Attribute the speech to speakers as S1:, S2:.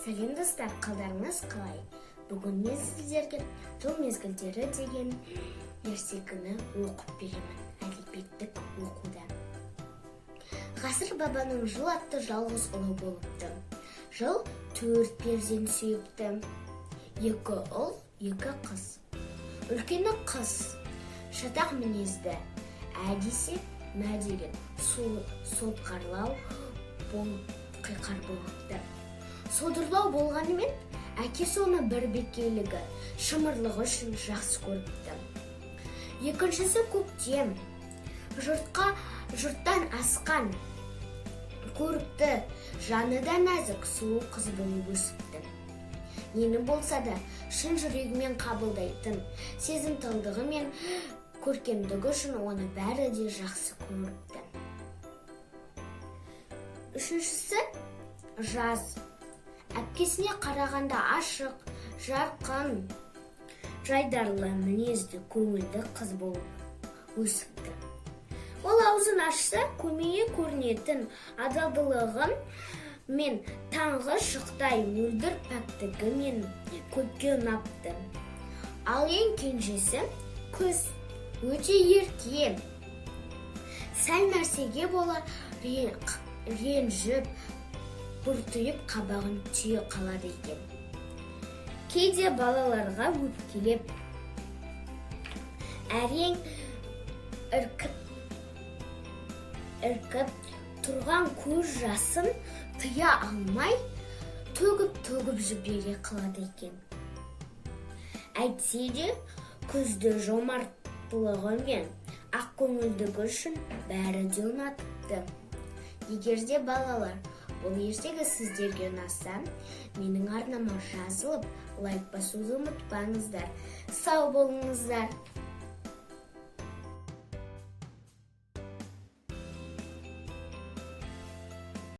S1: Сәлем достар, қалдарыңыз қалай? Бүгін мен сіздерге жыл мезгілдері деген ертегіні оқып беремін. Әдебиеттік оқуда. Ғасыр бабаның жыл атты жалғыз ұлы болыпты. Жыл 4 перзент сүйіпті. 2 ұл, 2 қыз. Үлкені қыз, шатақ мінезді, әдесі мә деген сотқарлау қиқар болыпты. Содырлау болғанымен, әкесі оны бірбекейлігі, шымырлығы үшін жақсы көріпті. Екіншісі көктем, жұрттан асқан, көрікті, жаны да нәзік, сұлу қыз болып өсіпті. Нені болса да шын жүрегімен қабылдайтын, сезімталдығы мен көркемдігі үшін оны бәрі де жақсы көріпті. Үшіншісі жаз. Әпкесіне қарағанда ашық, жарқын, жайдарлы, мінезді, көңілді қыз болып өсіпті. Ол аузын ашса, көмейі көрінетін адалдылығы мен таңғы шықтай мөлдір пәктігі мен көпке ұнапты. Ал ең кенжесі күз, өте ерке. Сәл нәрсеге бола ренжіп, бұртиып қабағын түйе қалады екен. Кейде балаларға өпкелеп, әрең іркіп тұрған көз жасын тыя алмай, төгіп жібере қалады екен. Әйтсе де, күзді жомарттылығы мен ақ көңілдігі үшін бәрі де ұнатыпты. Егер де балалар, бұл ертегі сіздерге ұнаса, менің арнама жазылып, лайк басуды ұмытпаңыздар. Сау болыңыздар!